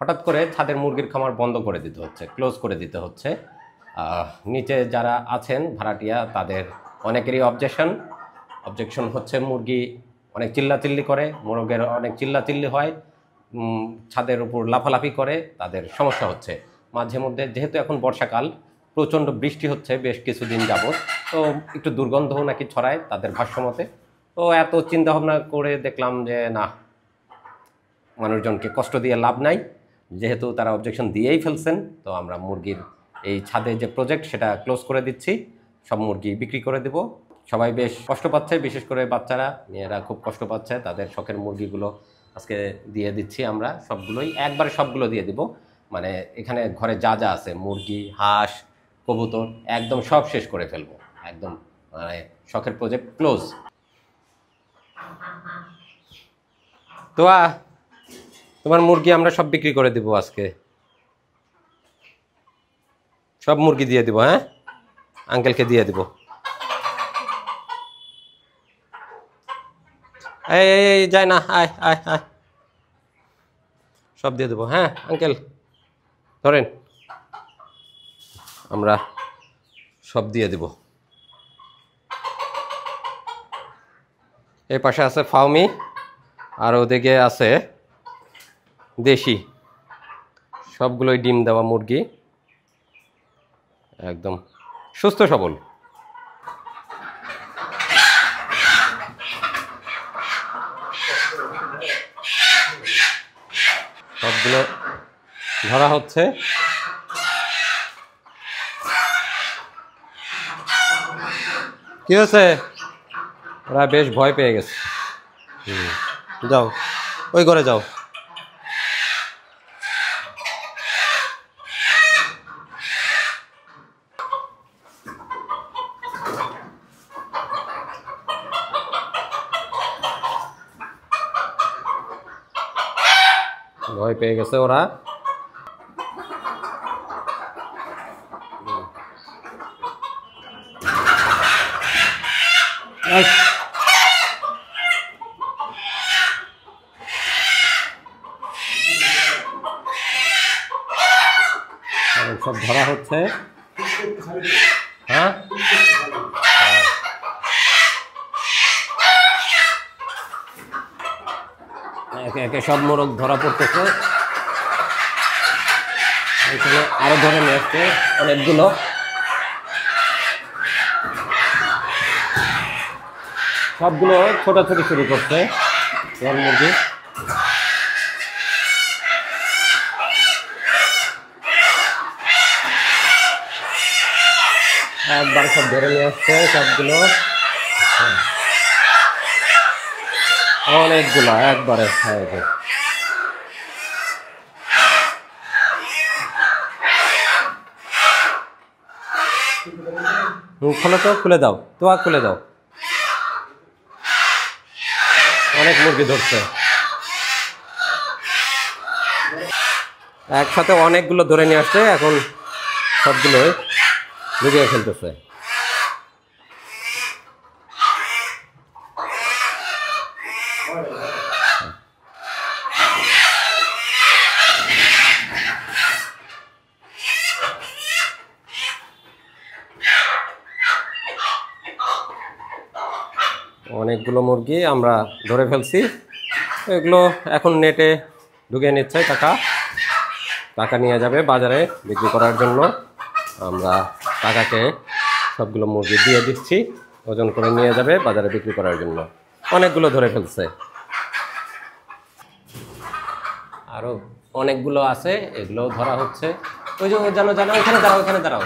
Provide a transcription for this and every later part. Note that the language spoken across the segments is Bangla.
হঠাৎ করে ছাদের মুরগির খামার বন্ধ করে দিতে হচ্ছে, ক্লোজ করে দিতে হচ্ছে। নিচে যারা আছেন ভাড়াটিয়া তাদের অনেকেরই অবজেকশন হচ্ছে, মুরগি অনেক চিল্লাচিল্লি করে, মোরগের অনেক চিল্লাচিল্লি হয়, ছাদের উপর লাফালাফি করে, তাদের সমস্যা হচ্ছে। মাঝে মধ্যে যেহেতু এখন বর্ষাকাল, প্রচণ্ড বৃষ্টি হচ্ছে বেশ কিছুদিন যাবৎ, তো একটু দুর্গন্ধও নাকি ছড়ায় তাদের ভাষ্যমতে। তো এত চিন্তাভাবনা করে দেখলাম যে না, মানুষজনকে কষ্ট দিয়ে লাভ নাই, যেহেতু তারা অবজেকশন দিয়েই ফেলছেন, তো আমরা মুরগির এই ছাদে যে প্রজেক্ট সেটা ক্লোজ করে দিচ্ছি, সব মুরগি বিক্রি করে দেব। সবাই বেশ কষ্ট পাচ্ছে, বিশেষ করে বাচ্চারা, মেয়েরা খুব কষ্ট পাচ্ছে। তাদের শখের মুরগিগুলো আজকে দিয়ে দিচ্ছি আমরা, সবগুলোই একবারে সবগুলো দিয়ে দিব। মানে এখানে ঘরে যা যা আছে, মুরগি, হাঁস, কবুতর, একদম সব শেষ করে ফেলবো, একদম মানে শখের প্রজেক্ট ক্লোজ। তো তোমার মুরগি আমরা সব বিক্রি করে দিব আজকে, সব মুরগি দিয়ে দিব। হ্যাঁ, আঙ্কেলকে দিয়ে দিব। এই যায় না, আয় আয় আয়, সব দিয়ে দেবো। হ্যাঁ আঙ্কেল ধরেন, আমরা সব দিয়ে দিব। এই পাশে আছে ফাউমি, আর ওদিকে আছে দেশি, সবগুলোই ডিম দেওয়া মুরগি, একদম সুস্থ সবল। সবগুলো ধরা হচ্ছে। কি হয়েছে? ওরা বেশ ভয় পেয়ে গেছে। যাও, ওই ঘরে যাও। ভয় পেয়ে গেছে ওরা। সব ধরা হচ্ছে। হ্যাঁ, একে একে সব মোরগ ধরা পড়তেছে। এখানে আরো ধরে নিয়ে আসছে অনেকগুলো। সবগুলো ছোটাছুটি শুরু করছে মুরগি। একবার সব ধরে নিয়ে আসছে সবগুলো। অনেকগুলো একবারে। খোলো তো, খুলে দাও তো, খুলে দাও। অনেক মুরগি ধরছে একসাথে, অনেকগুলো ধরে নিয়ে আসছে, এখন সবগুলোই ঢুকিয়ে ফেলতেছে। অনেকগুলো মুরগি আমরা ধরে ফেলছি, এগুলো এখন নেটে ঢুকিয়ে নিচ্ছে টাকা নিয়ে যাবে বাজারে বিক্রি করার জন্য। আমরা টাকাকে সবগুলো মুরগি দিয়ে দিচ্ছি, ওজন করে নিয়ে যাবে বাজারে বিক্রি করার জন্য। অনেকগুলো ধরে ফেলছে, আরও অনেকগুলো আছে, এগুলো ধরা হচ্ছে। ওই যে জানো, ওখানে দাঁড়াও, ওখানে দাঁড়াও।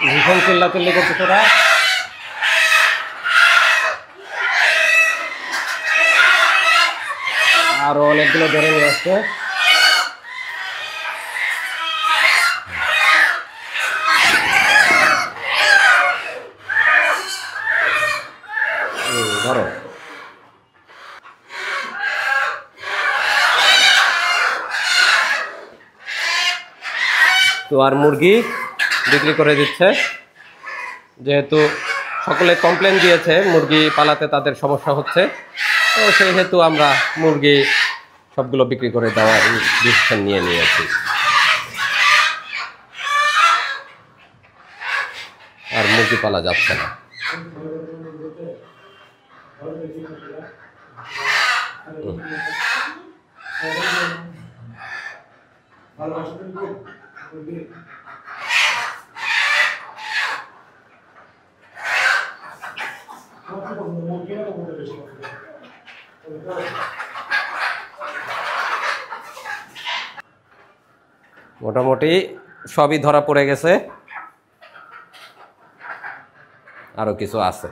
ভীষণ চিল্লাচিল্লি করছে তোরা। আরো অনেকগুলো ধরে নিয়ে আসছে। ধরো, তো আর মুরগি বিক্রি করে দিচ্ছে, যেহেতু সকলে কমপ্লেন দিয়েছে মুরগি পালাতে তাদের সমস্যা হচ্ছে, তো সেই হেতু আমরা মুরগি সবগুলো বিক্রি করে দেওয়ার ডিসিশন নিয়ে নিয়েছি। আর মুরগি পালা যাচ্ছে না। মোটামুটি সবই ধরা পড়ে গেছে, আরো কিছু আছে,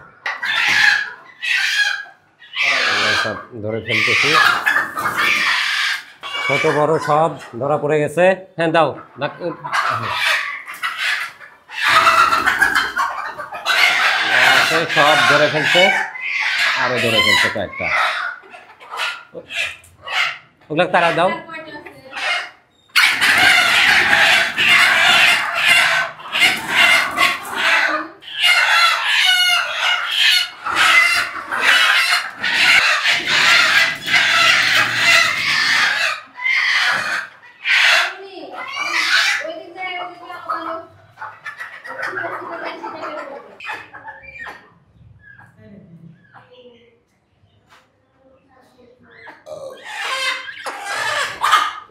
সব ধরে ফেলতেছি। ছোট বড় সব ধরা পড়ে গেছে। হ্যাঁ দাও, সব ধরে ফেলছে, আরো ধরে ফেলছে কয়েকটা, ওগুলো তারা দাও।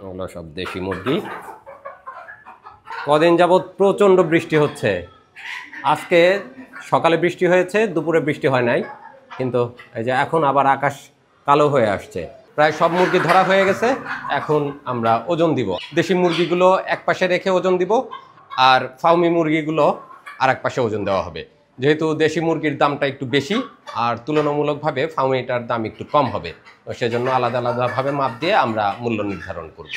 ওগুলো সব দেশি মুরগি। কদিন যাবৎ প্রচণ্ড বৃষ্টি হচ্ছে। আজকে সকালে বৃষ্টি হয়েছে, দুপুরে বৃষ্টি হয় নাই, কিন্তু এই যে এখন আবার আকাশ কালো হয়ে আসছে। প্রায় সব মুরগি ধরা হয়ে গেছে। এখন আমরা ওজন দিব। দেশি মুরগিগুলো এক পাশে রেখে ওজন দিব, আর ফার্মি মুরগিগুলো আর এক পাশে ওজন দেওয়া হবে। যেহেতু দেশি মুরগির দামটা একটু বেশি আর তুলনামূলকভাবে ফার্মিটার দাম একটু কম হবে, তো সেজন্য আলাদা আলাদাভাবে মাপ দিয়ে আমরা মূল্য নির্ধারণ করব।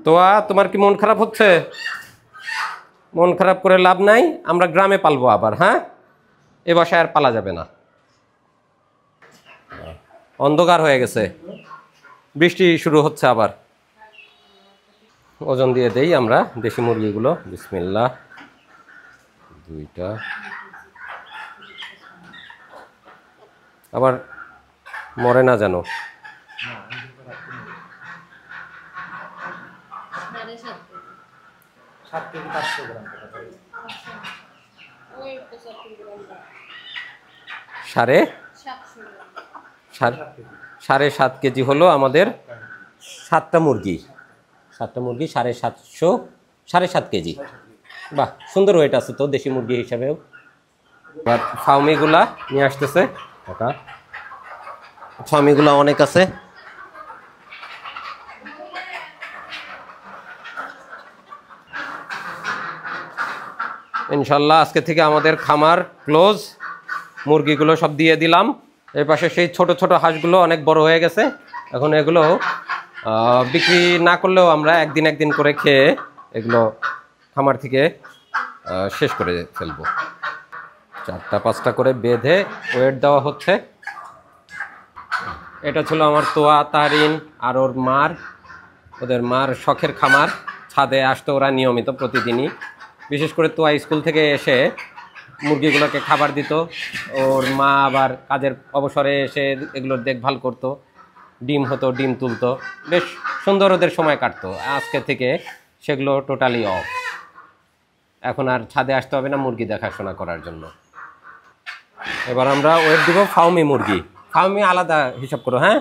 তো তোমার কি মন খারাপ হচ্ছে? মন খারাপ করে লাভ নাই, আমরা গ্রামে পালবো আবার। হ্যাঁ, এ বাসায় আর পালা যাবে না। অন্ধকার হয়ে গেছে, বৃষ্টি শুরু হচ্ছে আবার। ওজন দিয়ে দেই আমরা দেশি মুরগিগুলো। বিসমিল্লাহ, দুইটা। আবার মরে না যেন। সাড়ে 7 কেজি হলো আমাদের 7টা মুরগি। 7.5 কেজি। বাহ, সুন্দর ওয়েট আছে তো দেশি মুরগি হিসাবেও। এবার ফার্মিগুলা নিয়ে আসতেছে। ফার্মিগুলা অনেক আছে। ইনশাল্লাহ আজকে থেকে আমাদের খামার ক্লোজ। মুরগিগুলো সব দিয়ে দিলাম। এর পাশে সেই ছোট ছোট হাঁসগুলো অনেক বড় হয়ে গেছে। এখন এগুলো বিক্রি না করলেও আমরা একদিন করে খেয়ে এগুলো খামার থেকে শেষ করে ফেলবো। 4টা-5টা করে বেঁধে ওয়েট দেওয়া হচ্ছে। এটা ছিল আমার তোয়া, তারিন আর ওর মার, ওদের মার শখের খামার। ছাদে আসতো ওরা নিয়মিত প্রতিদিনই। বিশেষ করে তোয়া স্কুল থেকে এসে মুরগিগুলোকে খাবার দিত। ওর মা আবার কাজের অবসরে এসে এগুলোর দেখভাল করত। ডিম হতো, ডিম তুলতো, বেশ সুন্দর ওদের সময় কাটতো। আজকে থেকে সেগুলো টোটালি অফ। এখন আর ছাদে আসতে হবে না মুরগি দেখাশোনা করার জন্য। এবার আমরা ওয়েট দিব ফার্মি মুরগি। ফার্মি আলাদা হিসাব করো। হ্যাঁ,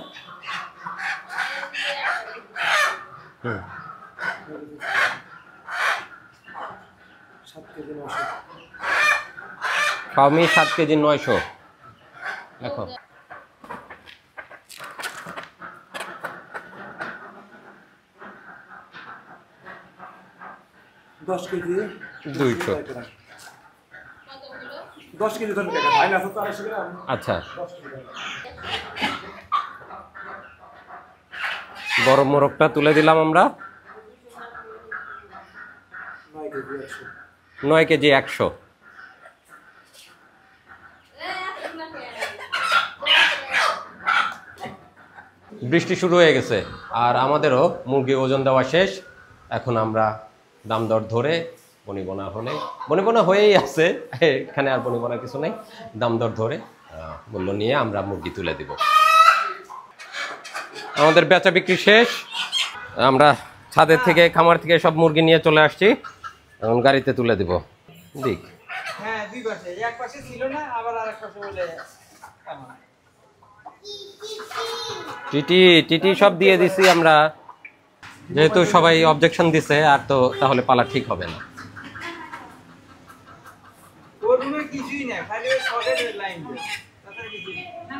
ফার্মি 7 কেজি 900। দেখো, দশ কেজি 200। 10 কেজি ধরুন। আচ্ছা, বড় মোরগটা তুলে দিলাম আমরা। 9 কেজি 100। বৃষ্টি শুরু হয়ে গেছে আর আমাদেরও মুরগি ওজন দেওয়া শেষ। এখন আমরা দাম দর ধরে বনিবনা হলে বনিবনা হয়েই আছে, এখানে আর বনিবনা কিছু নেই। দাম দর ধরে মূল্য নিয়ে আমরা মুরগি তুলে দিব। আমাদের বেচা বিক্রি শেষ। আমরা ছাদের থেকে খামার থেকে সব মুরগি নিয়ে চলে আসছি, এখন গাড়িতে তুলে দিব। দিক হ্যাঁ, দুই পাশে, এক পাশে ছিল না, আবার আরেক পাশে বলে টিটি টিটি সব দিয়ে দিছি আমরা, যেহেতু সবাই অবজেকশন দিছে, আর তো তাহলে পালা ঠিক হবে না। ওর রুমে কিছুই না, খালি ওই শর্টের লাইন দিয়ে, তাছাড়া কিছুই না।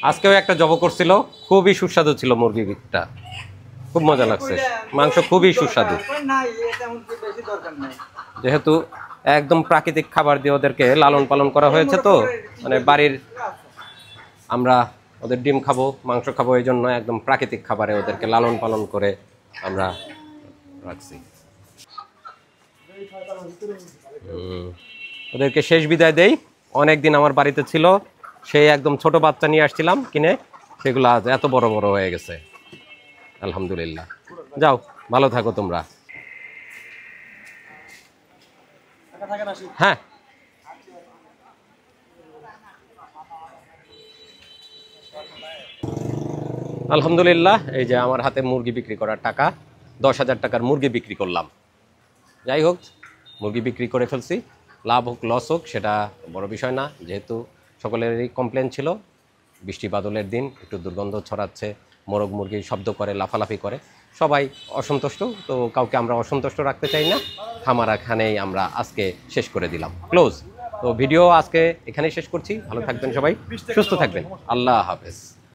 আজকেও একটা জব করছিল, খুবই সুস্বাদু ছিল মুরগিটা, খুব মজা লাগছে, মাংস খুবই সুস্বাদু। না, তেমন বেশি দরকার নাই, যেহেতু একদম প্রাকৃতিক খাবার দিয়ে ওদেরকে লালন পালন করা হয়েছে, তো মানে বাড়ির আমরা ওদের ডিম খাবো, মাংস খাবো, এই জন্য একদম প্রাকৃতিক খাবারে ওদেরকে লালন পালন করে আমরা রাখছি। ওদেরকে শেষ বিদায় দেই। অনেকদিন আমার বাড়িতে ছিল, সেই একদম ছোট বাচ্চা নিয়ে আসছিলাম কিনে, সেগুলো আজ এত বড় বড় হয়ে গেছে, আলহামদুলিল্লাহ। যাও, ভালো থাকো তোমরা। হ্যাঁ, আলহামদুলিল্লাহ। এই যে আমার হাতে মুরগি বিক্রি করার টাকা, 10,000 টাকার মুরগি বিক্রি করলাম। যাই হোক, মুরগি বিক্রি করে ফেলছি, লাভ হোক লস হোক সেটা বড় বিষয় না, যেহেতু সকলেরই কমপ্লেন ছিল বৃষ্টি বাদলের দিন একটু দুর্গন্ধ ছড়াচ্ছে, মোরগ মুরগি শব্দ করে, লাফালাফি করে, সবাই অসন্তুষ্ট। তো কাউকে আমরা অসন্তুষ্ট রাখতে চাই না, খামার এখানেই আমরা আজকে শেষ করে দিলাম, ক্লোজ। তো ভিডিও আজকে এখানেই শেষ করছি। ভালো থাকবেন সবাই, সুস্থ থাকবেন, আল্লাহ হাফেজ।